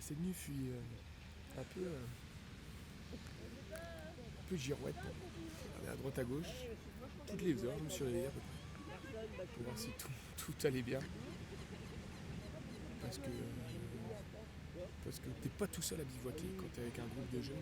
Cette nuit fut un peu girouette pour aller à droite à gauche. Toutes les heures, je me suis réveillé à peu près pour voir si tout allait bien. Parce que t'es pas tout seul à bivouaquer quand t'es avec un groupe de jeunes.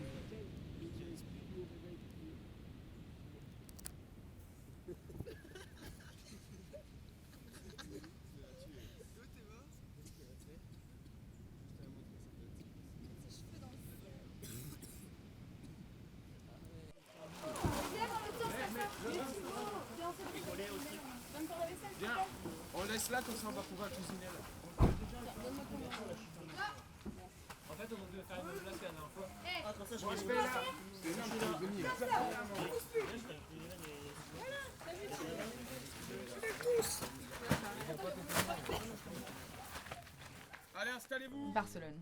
Viens, on laisse là comme ça on va pouvoir cuisiner là. En fait, on devait faire une même place que la dernière fois. Ah, comme ça, je Moi vais je vais là. C'est ça, je vais venir. Allez, installez-vous. Barcelone.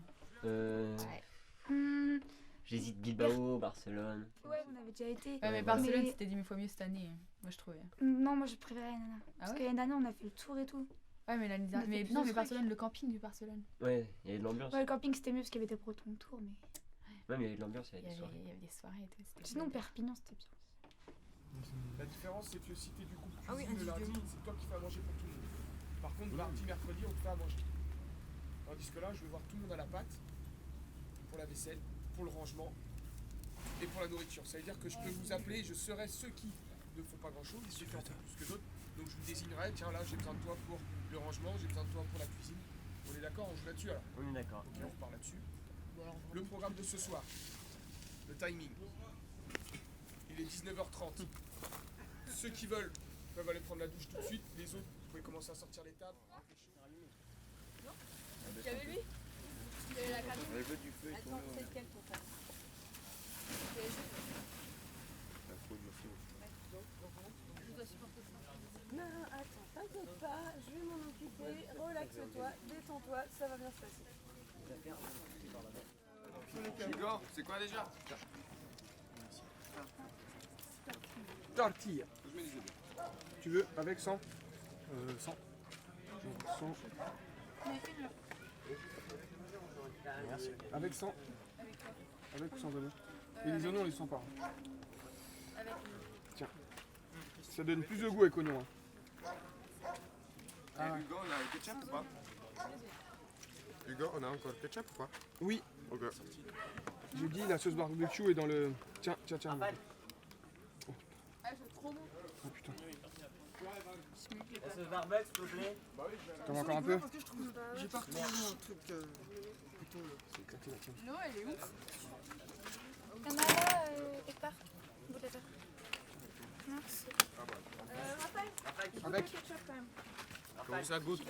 J'hésite Bilbao, Barcelone. Ouais, on avait déjà été. Ouais, mais Barcelone c'était 10 000 fois mieux cette année, moi je trouvais. Non, moi je préférais Nana. Parce ouais que l'année dernière, on a fait le tour et tout. Ouais, mais l'année dernière. Mais plus non, de mais trucs. Barcelone, le camping du Barcelone. Ouais, il y avait de l'ambiance. Ouais, le camping c'était mieux parce qu'il y avait des bretons autour, mais. Ouais, mais il y avait de l'ambiance, il y Il y avait des soirées. avait des soirées et tout. c'était Sinon, bien. Perpignan c'était bien. La différence c'est que si t'es du groupe Ah oui, cuisine le lundi, c'est toi qui fais à manger pour tout le monde. Par contre, mardi, mercredi, on te fait à manger. Tandis que là, je vais voir tout le monde à la pâte pour la vaisselle, pour le rangement et pour la nourriture. Ça veut dire que je peux vous appeler, je serai ceux qui ne font pas grand chose et ceux qui en font plus que d'autres. Donc je vous désignerai, tiens là j'ai besoin de toi pour le rangement, j'ai besoin de toi pour la cuisine. On est d'accord, on joue là-dessus alors. On est d'accord. Ok, on repart là-dessus. Le programme de ce soir, le timing. Il est 19h30. Ceux qui veulent peuvent aller prendre la douche tout de suite. Les autres, vous pouvez commencer à sortir les tables. Il y avait lui Il y avait la cabine. Avec le du feu et tout. Attends, c'est lequel ton frère La peau du feu. Je dois supporter ça. Non, attends, t'inquiète pas, je vais m'en occuper. Relaxe-toi, détends-toi, ça va bien se passer. Igor, c'est quoi déjà? Tortilla. Je mets des œufs. Tu veux avec 100 100. 100. Merci. Avec 100. Avec ou sans oignon. Et les oignons, on les sent pas. Avec Tiens. Ça donne plus de goût avec oignon. Ah. Hugo, on a le ketchup ou pas? Hugo, on a encore le ketchup ou pas? Oui, Ok. j'ai dit la sauce barbecue est dans le. Tiens. Ah, c'est trop bon. Oh putain. Ce barbecue, s'il te plaît. T'en veux encore un peu? J'ai pas retrouvé un truc. C'est éclaté la tienne. Non, elle est ouf. Y'en a là, quelque part. Bout de la terre. Merci. Raphaël, Avec. ketchup quand même. Comment ça goûte?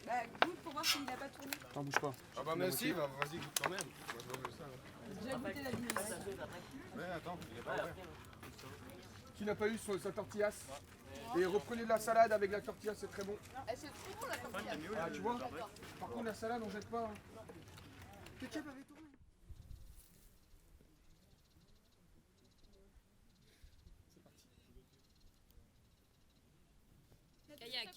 Bah, goûte pour voir s'il a pas tourné. T'en bouge pas. Ah bah merci, bah vas-y, goûte quand même. Moi je veux ça. J'ai déjà goûté la vie. Ouais, attends, il est pas ouvert. Qui n'a pas eu sa tortillas? Et reprenez de la salade avec la tortilla, c'est très bon. C'est trop bon la tortilla. Ah, tu vois? Par contre, la salade, on jette pas. Ketchup avec tout. Kayak.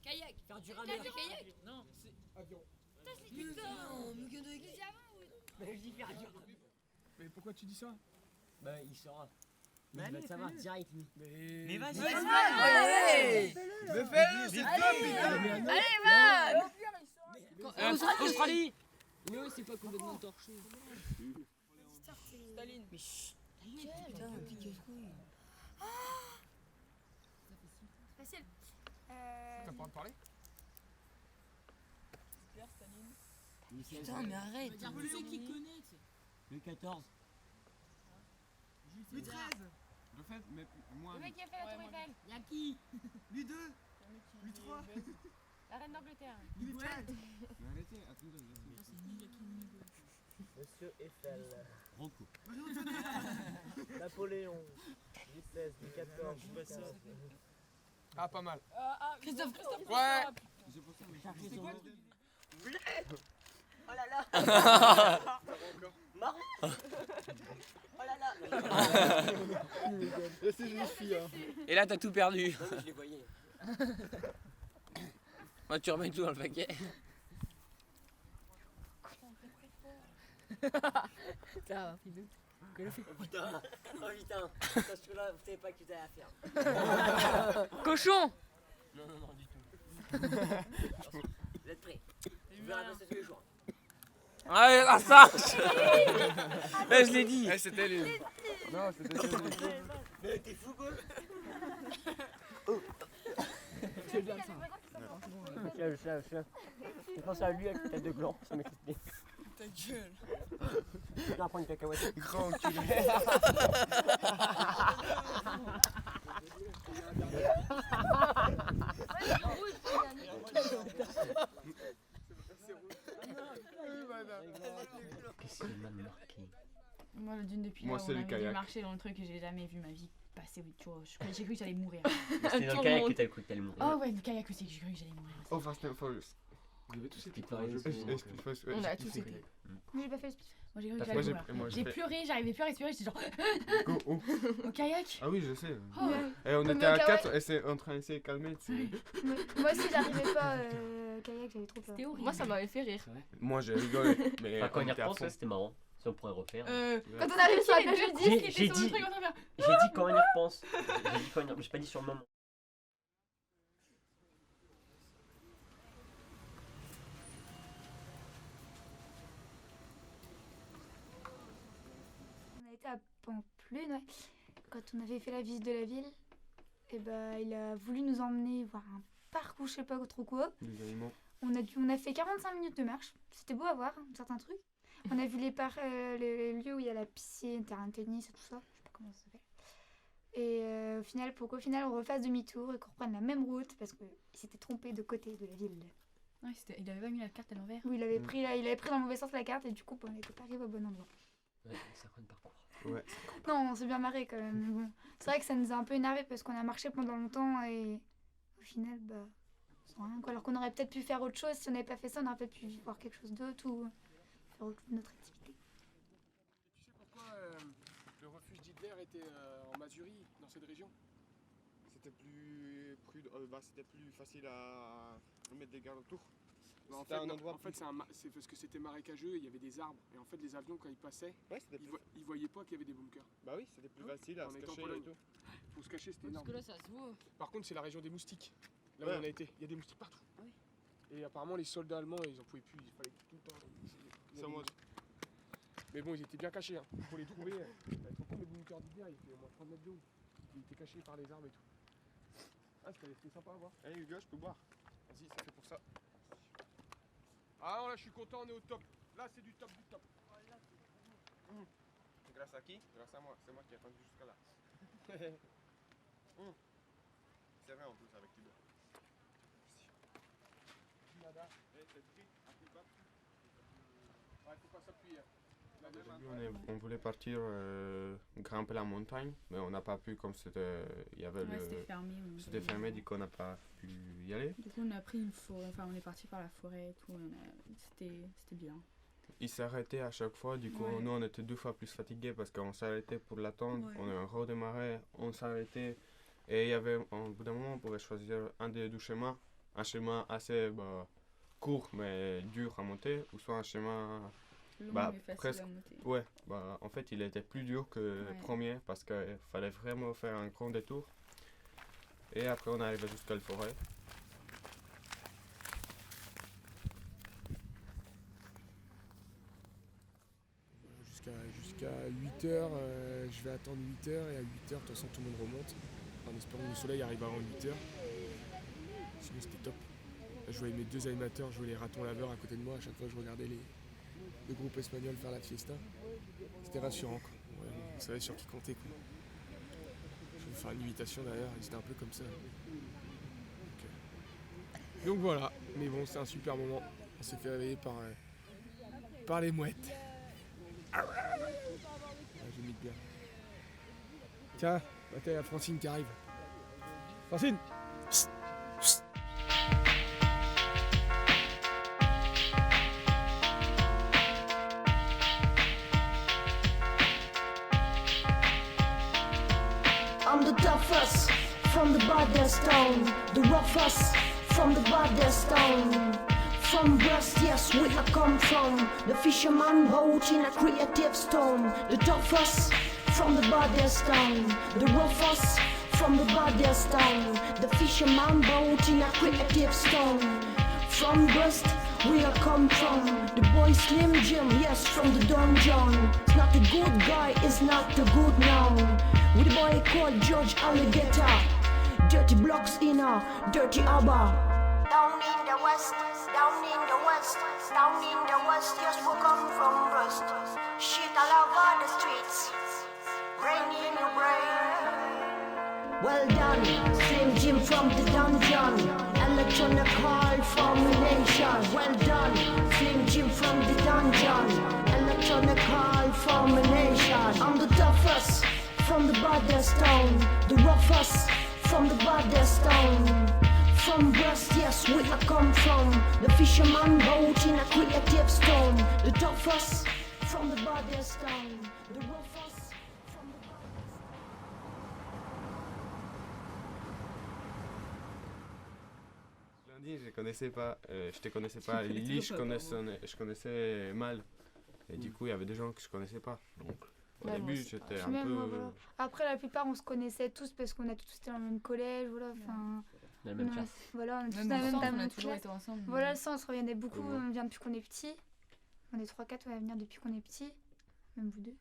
Kayak. Faire du ramer. Kayak. Non, c'est Avion. putain. Mais que de qui Mais pourquoi tu dis ça? Bah, il saura. Mais il va le savoir direct, lui. Mais vas-y, Mais fais-le, c'est top, putain. Allez, va. Australie. Ouais, c'est pas complètement torché. Staline. Mais chut. Facile. T'as pas le droit de parler? Putain, mais arrête. Le mec qui connaît. Le 14. Lui 13. De fait, mais moi. Le mec qui a fait la tour Eiffel. Y'a qui? Lui 2. Lui 3. La reine d'Angleterre. Lui 4. Mais arrêtez, attendez. Monsieur Eiffel, Rocco. Napoléon, Louis XVI, Louis XIV, Louis XV. Ah, pas mal. Christophe. Ouais. C'est quoi? Oh là là. Marron. Oh là là. C'est juste fille. Hein. Et là, t'as tout perdu. Non mais je les voyais. Moi, tu remets tout dans le paquet. Ça, Fidou. Que le fait. Oh putain, parce que là, vous savez pas que tu as à faire. Cochon. Non, du tout. Vous êtes prêts? Je vais ramasser tous les jours. Ouais, ah ça. Ouais, je l'ai dit. Eh, c'était les. Non, c'était Mais t'es fou quoi? C'est bien ça. Je sais. Je pense à lui avec une tête de gland, ça m'excitait. Ta gueule. Je vais en prendre une cacahuète. grand enculé. Qu'est-ce qui m'a marqué? Moi, le dune depuis Moi, là où c'est on le avait dû kayak. marcher dans le truc que j'ai jamais vu ma vie passer. Tu vois, j'ai cru que j'allais mourir. C'était dans le kayak que t'as cru que t'allais mourir. Oh ouais, le kayak aussi, que j'ai cru que j'allais mourir. Oh, Fast and Furious. Vous avez tous été pareil. On a tous été. Moi, j'ai pas fait le speed. Moi, j'ai cru que T'as j'allais fait- mourir. moi, j'ai J'ai fait- pleuré, j'arrivais plus à respirer, j'étais genre Go, oh. au kayak. Ah oui, je sais. Oh, Et on Comme était à le kayak. 4 et c'est en train d'essayer de calmer. tu sais. Moi aussi, j'arrivais pas kayak, j'avais trop peur. C'était horrible. Moi, ça m'avait fait rire. Moi, j'ai rigolé. Mais Enfin, quand on y était à repense, fond. ouais, c'était marrant. Si on pourrait refaire. Quand on arrive sur la plage, J'ai je dis. dit qu'il J'ai était sur le dit- truc en train de faire. J'ai dit quand on y repense. J'ai pas dit sur le moment. On a été à Pamplune, ouais. Quand on avait fait la visite de la ville, et il a voulu nous emmener voir un parc ou je sais pas trop quoi. Les animaux. On a fait 45 minutes de marche. C'était beau à voir, certains trucs. On a vu les lieux où il y a la piscine, terrain de tennis et tout ça. Je sais pas comment ça s'appelle. Et au final, pour qu'au final on refasse demi-tour et qu'on reprenne la même route parce qu'il s'était trompé de côté de la ville. Ouais, il avait pas mis la carte à l'envers. Où il avait pris dans le mauvais sens la carte et du coup on n'était pas arrivé au bon endroit. Ouais, ça prend le parcours. Ouais. Non, on s'est bien marré quand même. Mais bon, c'est vrai que ça nous a un peu énervé parce qu'on a marché pendant longtemps et au final, sans rien quoi. Alors qu'on aurait peut-être pu faire autre chose. Si on n'avait pas fait ça, on aurait peut-être pu voir quelque chose d'autre ou faire une autre activité. Tu sais pourquoi le refuge d'Hitler était en Mazurie, dans cette région? C'était c'était plus facile à mettre des gardes autour. En C'était fait, un endroit en fait, c'est parce que c'était marécageux et il y avait des arbres. Et en fait, les avions, quand ils passaient, Ouais, c'était plus... ils voyaient pas qu'il y avait des bunkers. Bah oui, c'était plus facile à On se était en cacher et Pologne. tout. Pour se cacher, c'était Parce énorme. que là, ça se voit. Par contre, c'est la région des moustiques. Là Ouais. où on a été, il y a des moustiques partout. Oui. Et apparemment, les soldats allemands, ils en pouvaient plus. Il fallait tout le temps. C'est en mode... Mais bon, ils étaient bien cachés. Hein. Pour les trouver, trop le bunker d'Hitler, il fait au moins 30 mètres de haut. Il était caché par les arbres et tout. Ah, c'était sympa à voir. Hey Hugo, je peux boire. Vas-y, c'est fait pour ça. Ah non, là, je suis content, on est au top. Là, c'est du top du top. Grâce à qui? Grâce à moi. C'est moi qui ai attendu jusqu'à là. C'est vrai en plus avec Hugo. Nada. Eh, t'es pris? Appuie pas. Ouais, faut pas s'appuyer. Au début, on voulait partir grimper la montagne, mais on n'a pas pu comme c'était... Il y avait Ouais, c'était fermé. C'était fermé, du coup on n'a pas pu y aller. Du coup, on a pris une forêt. Enfin, on est parti par la forêt et tout. C'était bien. Il s'arrêtait à chaque fois, du coup Ouais. nous on était 2 fois plus fatigués parce qu'on s'arrêtait pour l'attendre, Ouais. on redémarrait, on s'arrêtait et il y avait, au bout d'un moment on pouvait choisir un des deux chemins, un chemin assez court mais dur à monter ou soit un chemin Long Bah, mais facile presque. à monter. ouais, en fait il était plus dur que le Ouais. premier parce qu'il fallait vraiment faire un grand détour et après on arrivait jusqu'à la forêt. Jusqu'à 8h, je vais attendre 8h et à 8h, de toute façon tout le monde remonte. En espérant que le soleil arrive avant 8h. Sinon c'était top. Là, je voyais mes deux animateurs jouer les ratons laveurs à côté de moi. À chaque fois je regardais le groupe espagnol faire la fiesta. C'était rassurant quoi. Ouais, on savait sur qui compter quoi. Je vais faire une imitation d'ailleurs, ils étaient un peu comme ça. Donc voilà, mais bon c'est un super moment. On s'est fait réveiller par les mouettes. Ah, j'imite bien. Tiens, il y a Francine qui arrive. Francine! Psst, psst. I'm the toughest from the baddest town, the roughest from the baddest town. From Brest, yes, we are come from. The fisherman boat in a creative stone. The toughest from the baddest town. The roughest from the baddest town. The fisherman boat in a creative stone. From Brest, we are come from. The boy Slim Jim, yes, from the dungeon. It's not a good guy, it's not a good noun. With a boy called George Alligator. Dirty blocks in a dirty harbor. Down in the west, down in the west, down in the west, yes, we come from Brest. Shit all over the streets, rain in your brain. Well done, Slim Jim from the dungeon, electronical formulation. Well done, Slim Jim from the dungeon, electronical formulation. I'm the toughest from the baddest town, the roughest from the baddest town. From Brest, yes, we are come from. The fisherman boat in a creative stone. The toughest from the baddest town. The roughest from the baddest. Lundi, je connaissais pas. Je te connaissais pas. Lily, je connaissais mal. Et du coup, il y avait des gens que je connaissais pas. Donc, au Ouais, début, moi aussi. j'étais Puis un même, peu. voilà. Après, la plupart, on se connaissait tous parce qu'on a tous été dans le même collège, voilà. Enfin, Dans la même on a- classe. Voilà, on est tous Même dans la au même centre, dans la on a même toujours classe. été ensemble. Voilà, le sens reviendait beaucoup, Ouais. on vient depuis qu'on est petit. On est 3-4 à venir depuis qu'on est petit, même vous deux.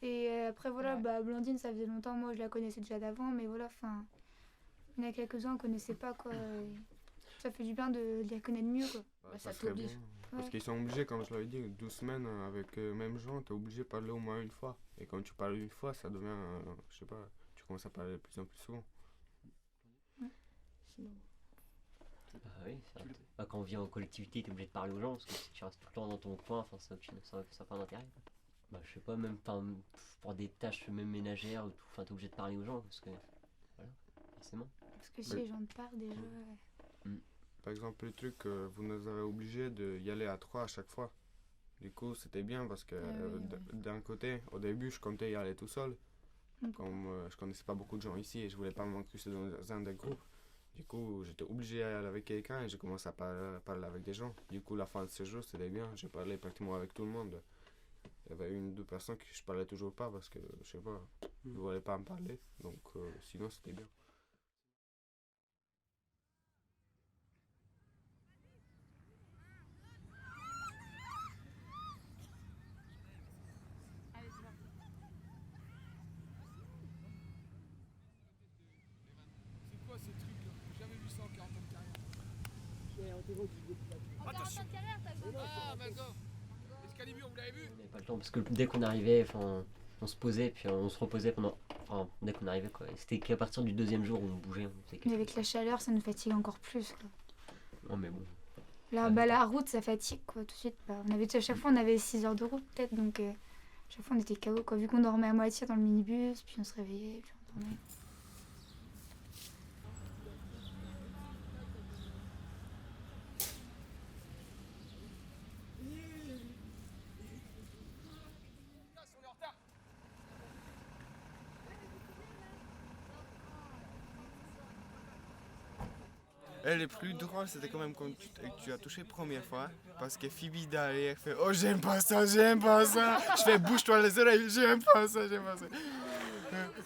Et après, voilà, Ouais. bah, Blandine, ça faisait longtemps, moi je la connaissais déjà d'avant, mais voilà, enfin, il y en a quelques-uns qu'on connaissait pas, quoi. Et ça fait du bien de les connaître mieux, quoi. Bah, ça serait t'oblige. bon. Parce Ouais. qu'ils sont obligés, comme je l'avais dit, 12 semaines avec même gens, t'es obligé de parler au moins une fois. Et quand tu parles une fois, ça devient, je sais pas, tu commences à parler de plus en plus souvent. Bah oui, c'est vrai. Bah, quand on vient en collectivité, t'es obligé de parler aux gens, parce que si tu restes tout le temps dans ton coin, enfin, ça n'a pas d'intérêt. Bah, je sais pas, même pour des tâches même ménagères, ou tout, enfin, t'es obligé de parler aux gens, parce que, voilà, forcément. Parce que si les gens te parlent déjà. Par exemple, le truc, vous nous avez obligés d'y aller à 3 à chaque fois. Du coup, c'était bien parce que d'un côté, au début, je comptais y aller tout seul. Comme je connaissais pas beaucoup de gens ici et je voulais pas m'incruster dans un des groupes. Du coup, j'étais obligé d'aller aller avec quelqu'un et j'ai commencé à parler avec des gens. Du coup, la fin de ce jour, c'était bien. J'ai parlé pratiquement avec tout le monde. Il y avait une ou deux personnes que je parlais toujours pas parce que, je sais pas, ils voulaient pas me parler. Donc, sinon, c'était bien. C'est quoi ces trucs-là? J'ai jamais vu ça en 40 ans de carrière. En 40 Attention. ans de carrière, t'as besoin. Ah, d'accord. Excalibur, vous l'avez vu? On n'avait pas le temps, parce que dès qu'on arrivait, enfin, on se posait, puis on se reposait pendant. Enfin, dès qu'on arrivait, quoi. Et c'était qu'à partir du deuxième jour où on bougeait. On faisait quelque Mais avec chose. la chaleur, ça nous fatigue encore plus, quoi. Non, mais bon. Là, bah, la route, ça fatigue, quoi, tout de suite. Bah, à chaque fois, on avait 6 heures de route, peut-être, donc à chaque fois, on était KO, quoi. Vu qu'on dormait à moitié dans le minibus, puis on se réveillait, puis on dormait. On est en retard. Et le plus drôle, c'était quand même quand tu as touché première fois. Parce que Phoebe derrière fait oh, j'aime pas ça, j'aime pas ça. Je fais bouge-toi les oreilles, j'aime pas ça, j'aime pas ça.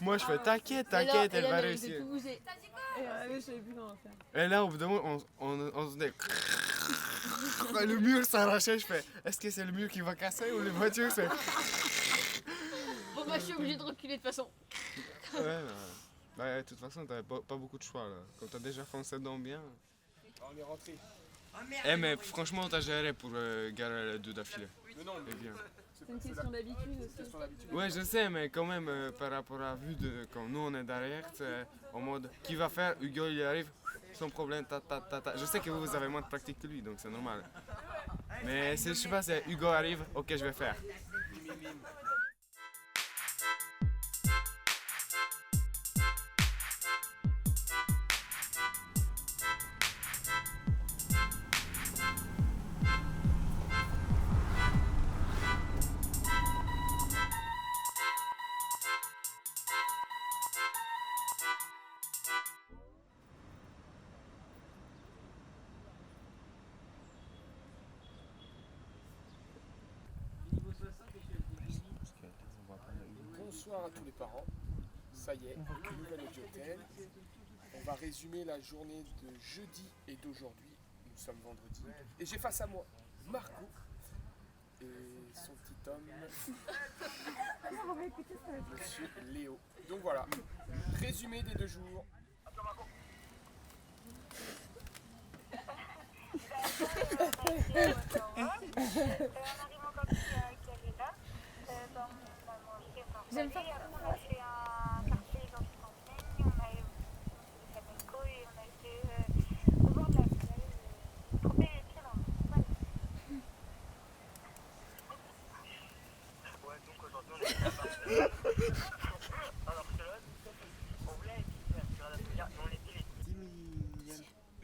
Moi, je fais t'inquiète, t'inquiète, elle va réussir. Je savais plus comment faire. Et là, au bout d'un moment, on se dit. Le mur s'arrachait, je fais est-ce que c'est le mur qui va casser ou les voitures c'est. Bon, bah, je suis obligée de reculer de toute façon. Ouais, bah, de toute façon, t'avais pas beaucoup de choix là. Quand t'as déjà foncé dedans bien. On est rentré. Eh, mais franchement, t'as géré pour garer les deux d'affilée. Mais non, C'est bien. C'est une question d'habitude aussi. Ouais, je sais, mais quand même, par rapport à la vue de quand nous on est derrière, c'est en mode qui va faire, Hugo il arrive, sans problème, ta. Je sais que vous avez moins de pratique que lui, donc c'est normal. Mais je sais pas, c'est Hugo arrive, ok, je vais faire. bonsoir à tous les parents. Ça y est, nouvelle audiotel. On va résumer la journée de jeudi et d'aujourd'hui. Nous sommes vendredi. Et j'ai face à moi Marco et son petit homme, Monsieur Léo. Donc voilà, résumé des 2 jours. J'aime pas. On a fait un quartier dans le camping, on a eu des flamenco et on a été au bord de la plage, tremper les pieds dans l'eau. Voilà. Ouais, donc aujourd'hui on est à Barcelone. À Barcelone, on voulait faire la première, mais on était les 10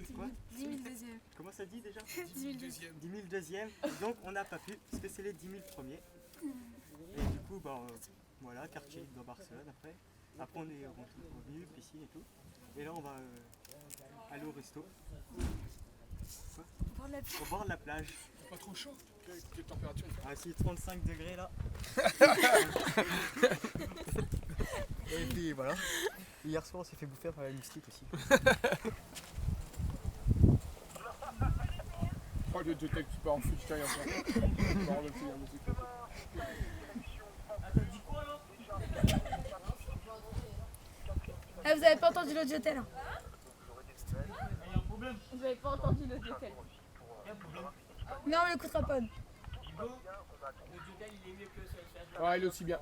000e. Quoi 10 000 deuxième. Comment ça dit déjà 10 000 deuxième. 10 000 deuxième. Donc on n'a pas pu, parce que c'est les 10 000 premiers. Et du coup, bah, voilà, quartier dans Barcelone après. Après on est revenu, piscine et tout. Et là on va aller au resto. Quoi Au bord de la plage. Pas trop chaud? Quelle température il fait? Ah si, 35 degrés là. Et puis voilà. Hier soir on s'est fait bouffer par la moustique aussi. Oh, le détective qui part en freestyle encore. Ah, vous avez pas entendu l'audiotel hein? Vous avez pas entendu l'audiotel. Non, on l'écoutera pas. Ouais, il est aussi bien.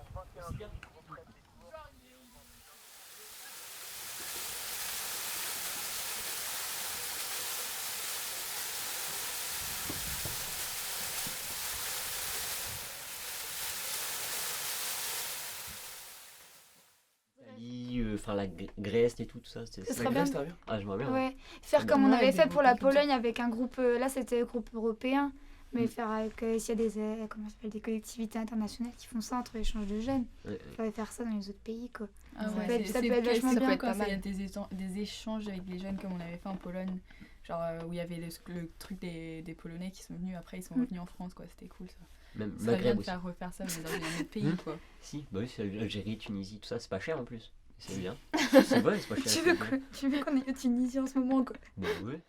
Enfin la Grèce et tout ça. Ce serait bien. Ah, j'aimerais bien. Ouais. Faire comme on avait fait pour la Pologne avec un groupe, là c'était un groupe européen, mais faire avec, s'il y a des, comment ça s'appelle, des collectivités internationales qui font ça entre échanges de jeunes, il faudrait faire ça dans les autres pays quoi. Ah ça ouais, peut être vachement bien. quand il y a des échanges avec les jeunes comme on avait fait en Pologne, genre où il y avait le truc des Polonais qui sont venus, après ils sont revenus en France quoi, c'était cool ça. Même ça serait bien de aussi. faire refaire ça mais dans un autre pays quoi. Si, bah oui, c'est Algérie, Tunisie, tout ça, c'est pas cher en plus. C'est bien. C'est vrai, c'est pas cher. Tu veux qu'on aille au Tunisie en ce moment quoi? Bah ouais.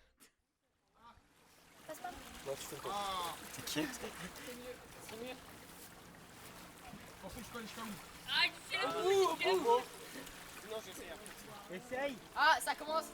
T'inquiète. Pensez que je peux aller jusqu'à où? Ah, c'est le bout. Essaye. Ah, ça commence.